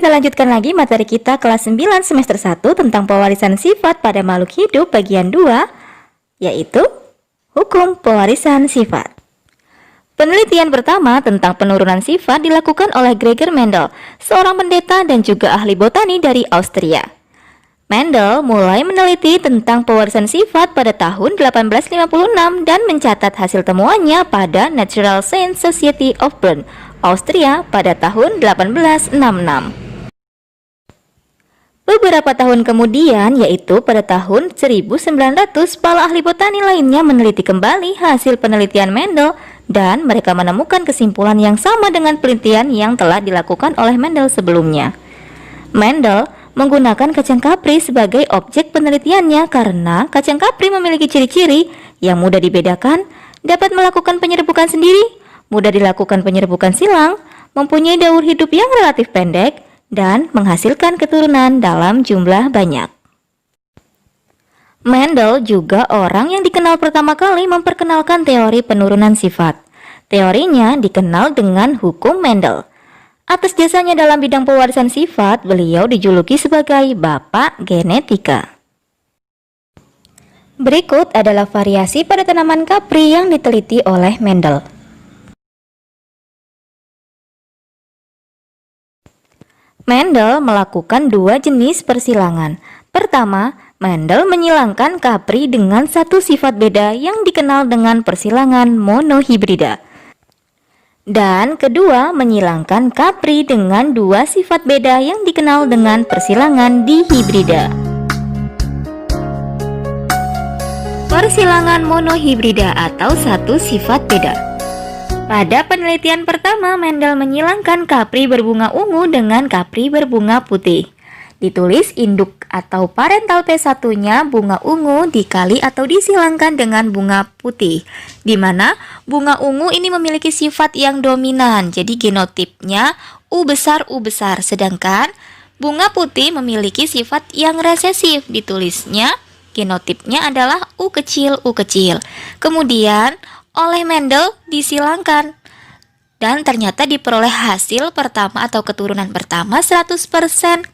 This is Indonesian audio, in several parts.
kita lanjutkan lagi materi kita kelas 9 semester 1 tentang pewarisan sifat pada makhluk hidup bagian 2, yaitu hukum pewarisan sifat. Penelitian pertama tentang penurunan sifat dilakukan oleh Gregor Mendel, seorang pendeta dan juga ahli botani dari Austria. Mendel mulai meneliti tentang pewarisan sifat pada tahun 1856 dan mencatat hasil temuannya pada Natural Science Society of Bern, Austria pada tahun 1866. Beberapa tahun kemudian, yaitu pada tahun 1900, para ahli botani lainnya meneliti kembali hasil penelitian Mendel dan mereka menemukan kesimpulan yang sama dengan penelitian yang telah dilakukan oleh Mendel sebelumnya. Mendel menggunakan kacang kapri sebagai objek penelitiannya karena kacang kapri memiliki ciri-ciri yang mudah dibedakan, dapat melakukan penyerbukan sendiri, mudah dilakukan penyerbukan silang, mempunyai daur hidup yang relatif pendek, dan menghasilkan keturunan dalam jumlah banyak. Mendel juga orang yang dikenal pertama kali memperkenalkan teori penurunan sifat. Teorinya dikenal dengan hukum Mendel. Atas jasanya dalam bidang pewarisan sifat, beliau dijuluki sebagai Bapak Genetika. Berikut adalah variasi pada tanaman kapri yang diteliti oleh Mendel. Mendel melakukan dua jenis persilangan. Pertama, Mendel menyilangkan kapri dengan satu sifat beda yang dikenal dengan persilangan monohibrida. Dan kedua, menyilangkan kapri dengan dua sifat beda yang dikenal dengan persilangan dihibrida. Persilangan monohibrida atau satu sifat beda. Pada penelitian pertama, Mendel menyilangkan kapri berbunga ungu dengan kapri berbunga putih. Ditulis induk atau parental P1-nya bunga ungu dikali atau disilangkan dengan bunga putih, di mana bunga ungu ini memiliki sifat yang dominan, jadi genotipnya U besar, sedangkan bunga putih memiliki sifat yang resesif, ditulisnya genotipnya adalah U kecil. Kemudian oleh Mendel disilangkan dan ternyata diperoleh hasil pertama atau keturunan pertama 100%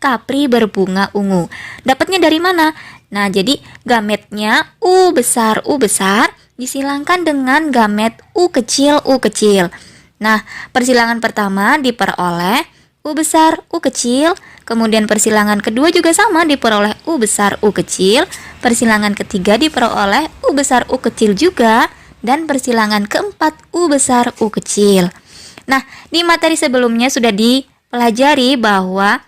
kapri berbunga ungu. Dapatnya dari mana? Nah, jadi gametnya U besar disilangkan dengan gamet U kecil. Nah, persilangan pertama diperoleh U besar U kecil, kemudian persilangan kedua juga sama diperoleh U besar U kecil, persilangan ketiga diperoleh U besar U kecil juga, dan persilangan keempat U besar U kecil. Nah, di materi sebelumnya sudah dipelajari bahwa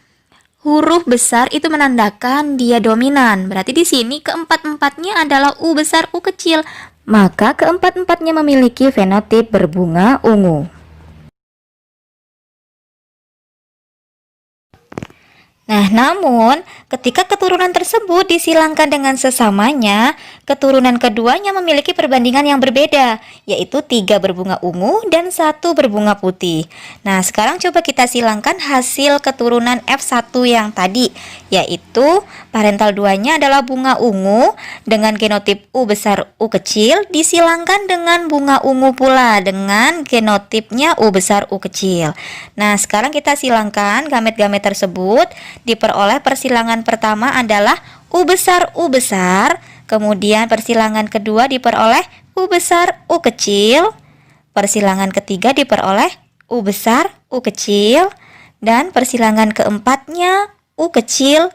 huruf besar itu menandakan dia dominan. Berarti di sini keempat-empatnya adalah U besar U kecil. Maka keempat-empatnya memiliki fenotip berbunga ungu. Nah, namun ketika keturunan tersebut disilangkan dengan sesamanya, keturunan keduanya memiliki perbandingan yang berbeda, yaitu 3 berbunga ungu dan 1 berbunga putih. Nah, sekarang coba kita silangkan hasil keturunan F1 yang tadi, yaitu parental 2-nya adalah bunga ungu dengan genotip U besar U kecil, disilangkan dengan bunga ungu pula dengan genotipnya U besar U kecil. Nah, sekarang kita silangkan gamet-gamet tersebut. Diperoleh persilangan pertama adalah U besar, kemudian persilangan kedua diperoleh U besar U kecil, persilangan ketiga diperoleh U besar U kecil, dan persilangan keempatnya U kecil.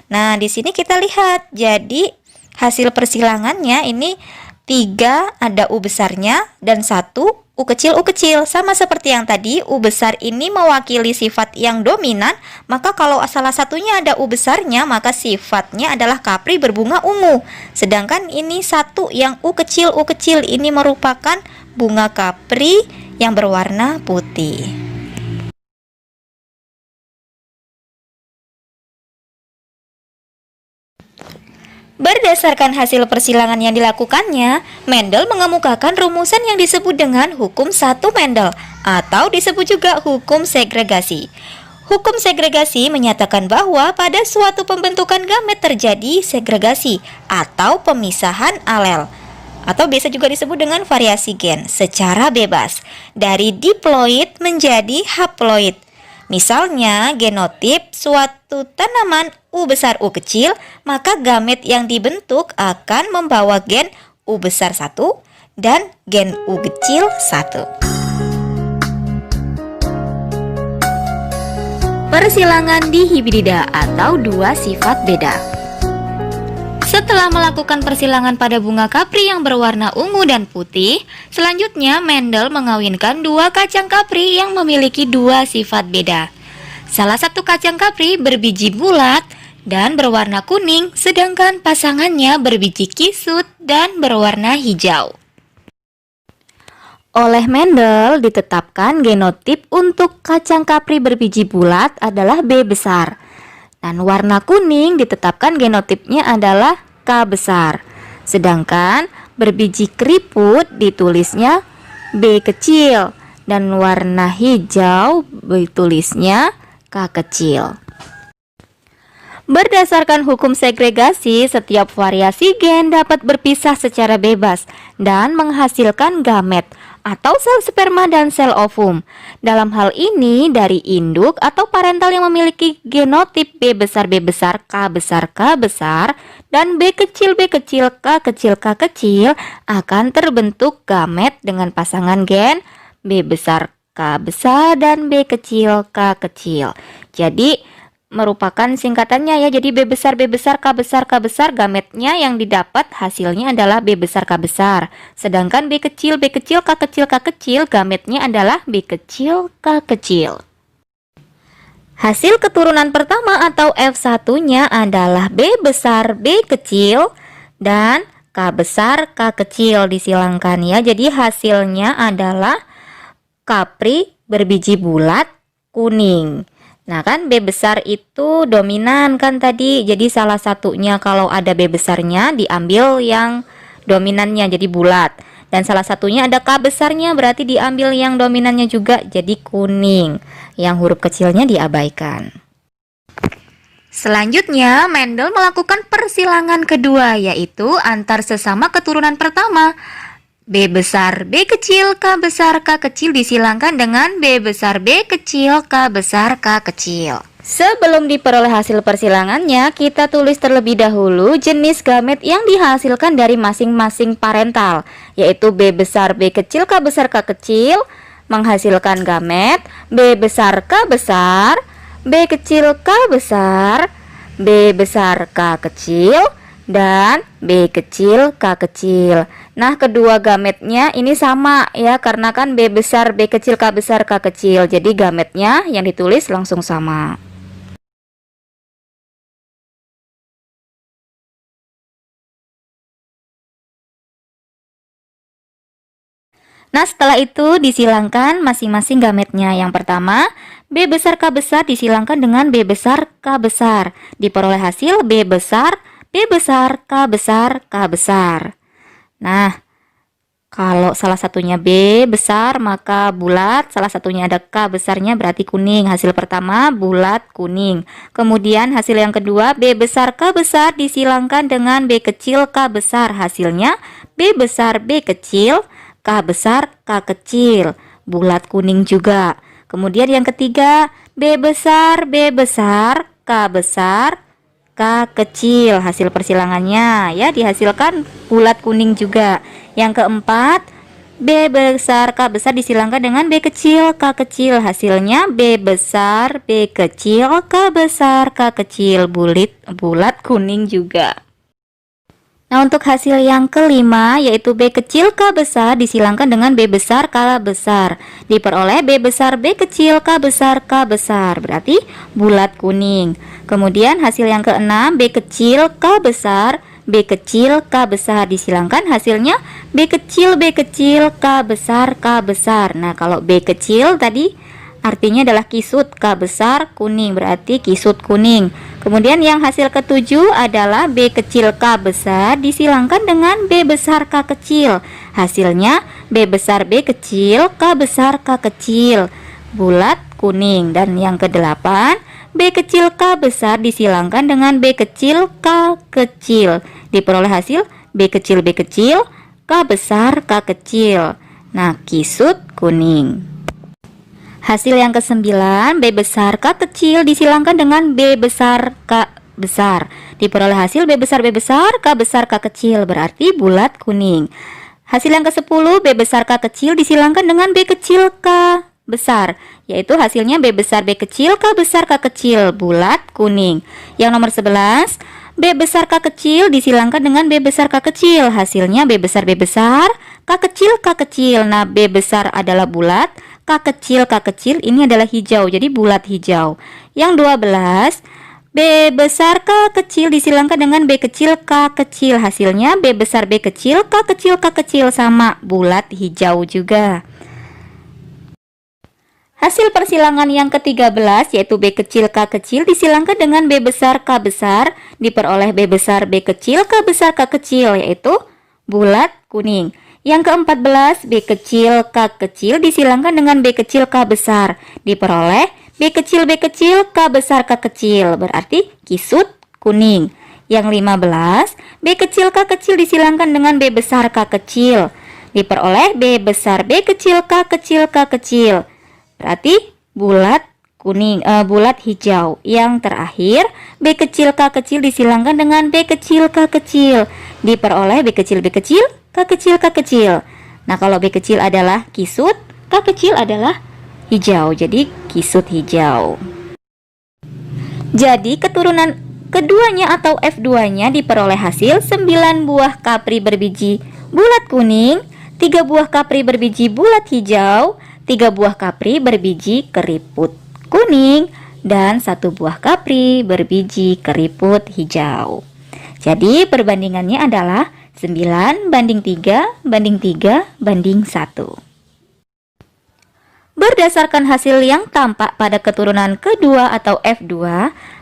Nah, di sini kita lihat, jadi hasil persilangannya ini 3 ada U besarnya dan 1 U kecil, sama seperti yang tadi. U besar ini mewakili sifat yang dominan, maka kalau salah satunya ada U besarnya, maka sifatnya adalah kapri berbunga ungu. Sedangkan ini 1 yang U kecil ini merupakan bunga kapri yang berwarna putih. Berdasarkan hasil persilangan yang dilakukannya, Mendel mengemukakan rumusan yang disebut dengan hukum 1 Mendel atau disebut juga hukum segregasi. Hukum segregasi menyatakan bahwa pada suatu pembentukan gamet terjadi segregasi atau pemisahan alel, atau biasa juga disebut dengan variasi gen secara bebas dari diploid menjadi haploid. Misalnya genotip suatu tanaman U besar U kecil, maka gamet yang dibentuk akan membawa gen U besar 1 dan gen U kecil 1. Persilangan di hibridida atau dua sifat beda. Setelah melakukan persilangan pada bunga kapri yang berwarna ungu dan putih, selanjutnya Mendel mengawinkan dua kacang kapri yang memiliki dua sifat beda. Salah satu kacang kapri berbiji bulat dan berwarna kuning, sedangkan pasangannya berbiji kisut dan berwarna hijau. Oleh Mendel ditetapkan genotip untuk kacang kapri berbiji bulat adalah B besar. Dan warna kuning ditetapkan genotipnya adalah K besar. Sedangkan berbiji keriput ditulisnya B kecil dan warna hijau ditulisnya K kecil. Berdasarkan hukum segregasi, setiap variasi gen dapat berpisah secara bebas dan menghasilkan gamet atau sel sperma dan sel ovum. Dalam hal ini, dari induk atau parental yang memiliki genotip B besar K besar dan B kecil K kecil akan terbentuk gamet dengan pasangan gen B besar K besar dan B kecil K kecil. Jadi merupakan singkatannya ya. Jadi B besar K besar gametnya yang didapat hasilnya adalah B besar K besar. Sedangkan B kecil K kecil gametnya adalah B kecil K kecil. Hasil keturunan pertama atau F1-nya adalah B besar B kecil dan K besar K kecil disilangkan ya. Jadi hasilnya adalah kapri berbiji bulat kuning. Nah kan B besar itu dominan kan tadi, jadi salah satunya kalau ada B besarnya diambil yang dominannya jadi bulat, dan salah satunya ada K besarnya berarti diambil yang dominannya juga jadi kuning, yang huruf kecilnya diabaikan. Selanjutnya Mendel melakukan persilangan kedua, yaitu antar sesama keturunan pertama. B besar B kecil K besar K kecil disilangkan dengan B besar B kecil K besar K kecil. Sebelum diperoleh hasil persilangannya, kita tulis terlebih dahulu jenis gamet yang dihasilkan dari masing-masing parental, yaitu B besar B kecil K besar K kecil menghasilkan gamet B besar K besar, B kecil K besar, B besar K kecil, dan B kecil K kecil. Nah kedua gametnya ini sama ya, karena kan B besar B kecil K besar K kecil, jadi gametnya yang ditulis langsung sama. Nah setelah itu disilangkan masing-masing gametnya. Yang pertama B besar K besar disilangkan dengan B besar K besar, diperoleh hasil B besar K besar K besar. Nah, kalau salah satunya B besar maka bulat, salah satunya ada K besarnya berarti kuning. Hasil pertama bulat kuning. Kemudian hasil yang kedua B besar K besar disilangkan dengan B kecil K besar. Hasilnya B besar B kecil K besar K kecil, bulat kuning juga. Kemudian yang ketiga B besar K besar K kecil, hasil persilangannya ya dihasilkan bulat kuning juga. Yang keempat B besar K besar disilangkan dengan B kecil K kecil, hasilnya B besar B kecil K besar K kecil, bulat kuning juga. Nah untuk hasil yang kelima yaitu B kecil K besar disilangkan dengan B besar K besar, diperoleh B besar B kecil K besar berarti bulat kuning. Kemudian hasil yang keenam B kecil K besar K besar disilangkan, hasilnya B kecil K besar. Nah kalau B kecil tadi artinya adalah kisut, K besar kuning berarti kisut kuning. Kemudian yang hasil ketujuh adalah B kecil K besar disilangkan dengan B besar K kecil, hasilnya B besar B kecil K besar K kecil, bulat kuning. Dan yang kedelapan B kecil K besar disilangkan dengan B kecil K kecil, diperoleh hasil B kecil K besar K kecil. Nah kisut kuning. Hasil yang ke-9, B besar K kecil disilangkan dengan B besar K besar. Diperoleh hasil B besar K besar K kecil, berarti bulat kuning. Hasil yang ke-10, B besar K kecil disilangkan dengan B kecil K besar, yaitu hasilnya B besar B kecil K besar K kecil, bulat kuning. Yang nomor 11, B besar K kecil disilangkan dengan B besar K kecil, hasilnya B besar K kecil. Nah, B besar adalah bulat, K kecil ini adalah hijau, jadi bulat hijau. Yang 12, B besar K kecil disilangkan dengan B kecil K kecil, hasilnya B besar B kecil K kecil sama, bulat hijau juga. Hasil persilangan yang ke-13 yaitu B kecil K kecil disilangkan dengan B besar K besar, diperoleh B besar B kecil K besar K kecil, yaitu bulat kuning. Yang ke-14, B kecil K kecil disilangkan dengan B kecil K besar, diperoleh B kecil K besar K kecil, berarti kisut kuning. Yang 15, B kecil K kecil disilangkan dengan B besar K kecil, diperoleh B besar B kecil K kecil, berarti bulat kuning, bulat hijau. Yang terakhir, B kecil K kecil disilangkan dengan B kecil K kecil, diperoleh B kecil K kecil. Nah, kalau B kecil adalah kisut, K kecil adalah hijau, jadi kisut hijau. Jadi keturunan keduanya atau F2-nya diperoleh hasil 9 buah kapri berbiji bulat kuning, 3 buah kapri berbiji bulat hijau, 3 buah kapri berbiji keriput kuning, dan 1 buah kapri berbiji keriput hijau. Jadi perbandingannya adalah 9 banding 3 banding 3 banding 1. Berdasarkan hasil yang tampak pada keturunan kedua atau F2,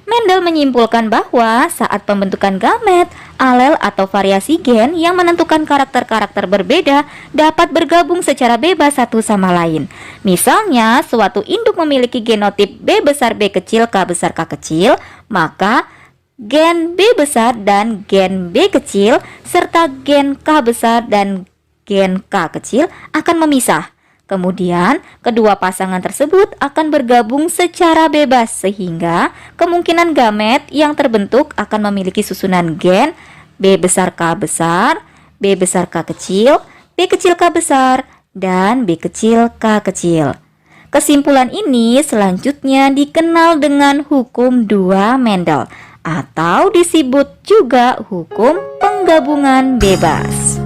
Mendel menyimpulkan bahwa saat pembentukan gamet, alel atau variasi gen yang menentukan karakter-karakter berbeda dapat bergabung secara bebas satu sama lain. Misalnya, suatu induk memiliki genotip B besar B kecil K besar K kecil, maka gen B besar dan gen B kecil serta gen K besar dan gen K kecil akan memisah. Kemudian, kedua pasangan tersebut akan bergabung secara bebas sehingga kemungkinan gamet yang terbentuk akan memiliki susunan gen B besar K besar, B besar K kecil, B kecil K besar, dan B kecil K kecil. Kesimpulan ini selanjutnya dikenal dengan hukum 2 Mendel atau disebut juga hukum penggabungan bebas.